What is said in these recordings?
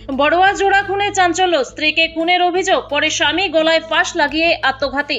বড়ুয়া জোড়া খুনে চাঞ্চল্য, স্ত্রীকে খুনের অভিযোগ, পরে স্বামী গলায় ফাঁস লাগিয়ে আত্মঘাতী।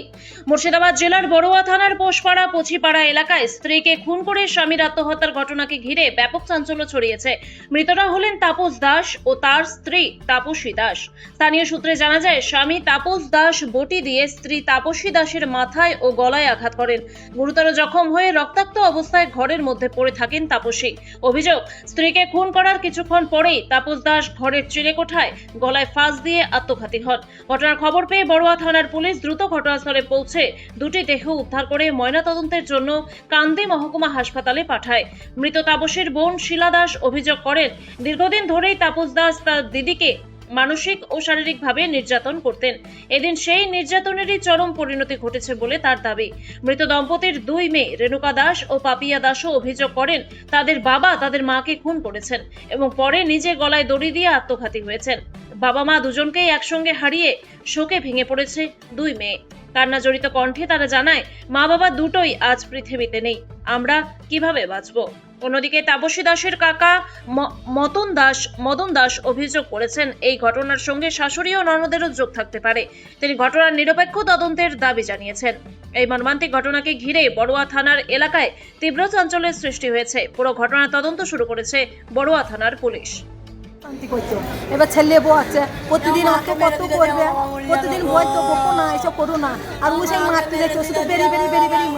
মুর্শিদাবাদ জেলার বড়ুয়া থানার পোষপাড়া পছিপাড়া এলাকায় স্ত্রীকে খুন করে স্বামীর আত্মহত্যার ঘটনাকে ঘিরে ব্যাপক চাঞ্চল্য ছড়িয়েছে। মৃতরা হলেন তাপস দাস ও তার স্ত্রী তাপসী দাস। স্থানীয় সূত্রে জানা যায়, স্বামী তাপস দাস বটি দিয়ে স্ত্রী তাপসী দাসের মাথায় ও গলায় আঘাত করেন। গুরুতর জখম হয়ে রক্তাক্ত অবস্থায় ঘরের মধ্যে পড়ে থাকেন তাপসী। অভিযোগ, স্ত্রীকে খুন করার কিছুক্ষণ পরেই তাপস দাস ঘরের চিলেকোঠায় গলায় ফাঁস দিয়ে আত্মঘাতী হন। ঘটনার খবর পেয়ে বড়ুয়া থানার পুলিশ দ্রুত ঘটনাস্থলে পৌঁছে দুটি দেহ উদ্ধার করে ময়নাতদন্তের জন্য কান্দি মহকুমা হাসপাতালে পাঠায়। মৃত তাপসীর বোন শিলা দাস অভিযোগ করেন, দীর্ঘদিন ধরেই তাপস দাস তার দিদিকে মানসিক ও শারীরিকভাবে নির্যাতন করতেন। এদিন সেই নির্যাতনেরই চরম পরিণতি ঘটেছে বলে তার দাবি। মৃত দম্পতির দুই মেয়ে রেণুকা দাস ও পাপিয়া দাসও অভিযোগ করেন, তাদের বাবা তাদের মাকে খুন করেছেন এবং পরে নিজে গলায় দড়ি দিয়ে আত্মঘাতী হয়েছেন। বাবা মা দুজনকেই একসঙ্গে হারিয়ে শোকে ভেঙে পড়েছে দুই মেয়ে। কান্না জড়িত কণ্ঠে তারা জানায়, মা বাবা দুটোই আজ পৃথিবীতে নেই, আমরা কিভাবে বাঁচব। অন্যদিকে তাপসী দাসের কাকা মদন দাস অভিযোগ করেছেন, এই ঘটনার সঙ্গে শাশুড়ি ও ননদেরও যোগ থাকতে পারে। তিনি ঘটনার নিরপেক্ষ তদন্তের দাবি জানিয়েছেন। এই মর্মান্তিক ঘটনাকে ঘিরে বড়ুয়া থানার এলাকায় তীব্র চাঞ্চল্যের সৃষ্টি হয়েছে। পুরো ঘটনার তদন্ত শুরু করেছে বড়ুয়া থানার পুলিশ। এবার ছেলে বউ আছে, প্রতিদিন আমাকে কত করবে, প্রতিদিন বলতো বকো না, এসব করো না। আর ও সেই মারতে যেত, শুধু বেরিয়ে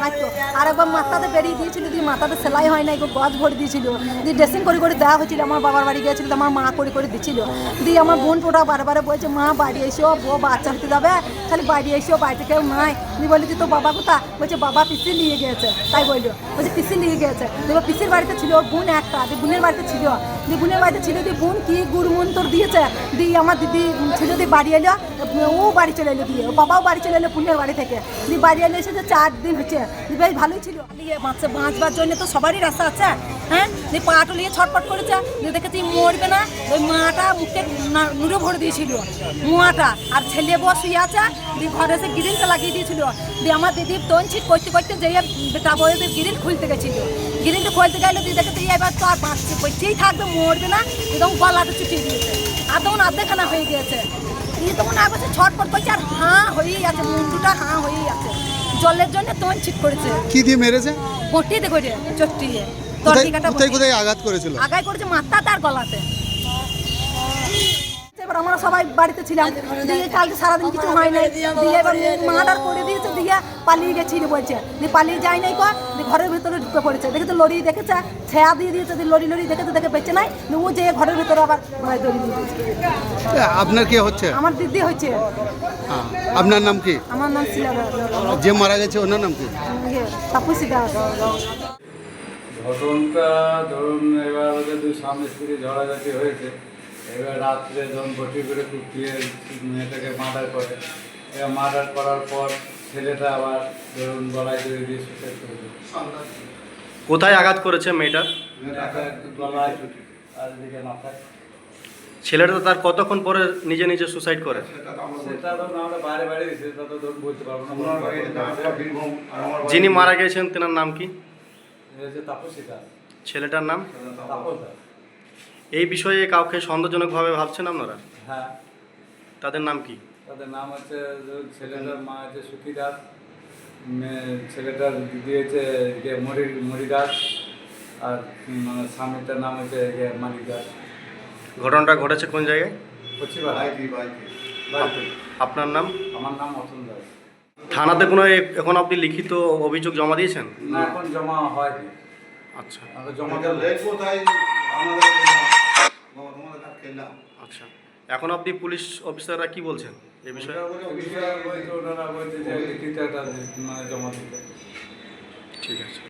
মারতো। আর একবার মাথাতে বেরিয়ে দিয়েছিল, দিয়ে মাথাতে সেলাই হয় না, একবার গজ ভরে দিয়েছিল, দিয়ে ড্রেসিং করে দেওয়া হয়েছিল। আমার বাবার বাড়ি গিয়েছিল, আমার মা করে দিচ্ছিল। দিয়ে আমার বোন টোটা বারে বলছে, মা বাড়ি এসো, বউ বাচ্চা হতে যাবে, খালি বাড়ি এসো, বাড়িতে কেউ নাই। দিয়ে বলি যে তোর বাবা কোথা? বলছে বাবা পিসি নিয়ে গিয়েছে। তাই বললো, বলছে পিসি নিয়ে গিয়েছে। দিয়ে পিসির বাড়িতে ছিল, ওর বোন একটা, দিয়ে বোনের বাড়িতে ছিল, দিয়ে বোনের বাড়িতে ছিল, দিয়ে বোন কি গুড় মন্তর দিয়েছে। দিয়ে আমার দিদি ছিল, দিয়ে বাড়ি এলো, ও বাড়ি চলে এলো, দিয়ে ও বাবাও বাড়ি চলে এলো পুণ্যের বাড়ি থেকে। দিয়ে বাড়ি এলে এসে 4 দিন হচ্ছে, দিয়ে বেশ ভালোই ছিল। বাঁচবার জন্য তো সবারই রাস্তা আছে, হ্যাঁ। দিয়ে পাটা নিয়ে ছটপট করেছে, দিয়ে দেখেছি মরবে না, ওই মাটা মুখে নুড়ো ভরে দিয়েছিল মুয়াটা। আর ছেলে বউ শুয়ে আছে, দিয়ে ঘরে এসে গ্রিলটা লাগিয়ে দিয়েছিল। দিয়ে আমার দিদি তন ছিট করতে যে বেটা বউদের গ্রিল খুলতে গেছিল। গ্রিলটা খুলতে গেলে দিয়ে দেখেছি এবার তো আর বেঁচেই থাকবে, মরবে না, একদম গলাটা চুটিয়ে দিয়েছে, আর তখন আধেখানা হয়ে গিয়েছে। দিয়ে তখন আর বছর ছটপট করছে, আর হাঁ হয়েই আছে, মুন্ডুটা হাঁ হয়েই আছে। জলের জন্য তখন ছিট করেছে। কি দিয়ে মেরেছে? বটিতে করে চট্টিয়ে। কোথায় আঘাত করেছিল? আঘাত করেছে মাথাতে আর গলাতে। এবার আমরা সবাই বাড়িতে ছিলাম, দিয়ে কালকে সারাদিন কিছু হয় নাই। দিয়ে এবার মার্ডার করে দিয়েছে, দিয়ে পালিয়ে গেছিল বলছে। দিয়ে পালিয়ে যায় নাই কর, দিয়ে ঘরের ভিতরে ঢুকে পড়েছে। দেখেছে লড়ি, দেখেছে ছেয়া দিয়ে দিয়েছে, দিয়ে লড়ি দেখেছে, দেখে বেঁচে নাই। ও যে ঘরের ভিতরে আবার ঘরে দড়ি দিয়ে দিয়েছে। আপনার কে হচ্ছে? আমার দিদি হচ্ছে। আপনার নাম কি? আমার নাম শিলা দাস। যে মারা গেছে ওনার নাম কি? তাপসী দাস। ঘটনটা ধরুন এবার ওদের দুই স্বামী স্ত্রী ঝড়াঝাটি হয়েছে। এবার রাত্রে যখন বটি করে কুপিয়ে মেয়েটাকে মার্ডার করে, এবার মার্ডার করার পর ছেলেটা আবার ধরুন গলায় দড়ি দিয়ে সুসাইড করেছে। কোথায় আঘাত করেছে মেয়েটা? মেয়েটাকে গলায় আর দিকে মাথায়। ছেলেটা তো তার কতক্ষণ পরে নিজে সুসাইড করে? সেটা তো আমরা বাইরে দিয়েছি, সেটা তো ধরুন বলতে পারবো না। যিনি মারা গেছেন তেনার নাম কি? তাপসী দাস। ছেলেটার নাম? তাপস দাস। এই বিষয়ে কাউকে সন্দেহজনকভাবে ভাবছেন আপনারা? হ্যাঁ। তাদের নাম কি? তাদের নাম হচ্ছে, ছেলেটার মা হচ্ছে সুখী দাস, ছেলেটার দিদি হচ্ছে মরি দাস, আর স্বামীটার নাম হচ্ছে মানিক দাস। ঘটনাটা ঘটেছে কোন জায়গায়? আপনার নাম? আমার নাম অসন দাস। থানাতে কোনো এখন আপনি লিখিত অভিযোগ জমা দিয়েছেন? না, এখন জমা হয়নি। আচ্ছা জমা আচ্ছা, এখন আপনি পুলিশ অফিসাররা কি বলছেন এই বিষয়ে? ওনারা বলছে যে লিখিত একটা জমা দিতে। ঠিক আছে।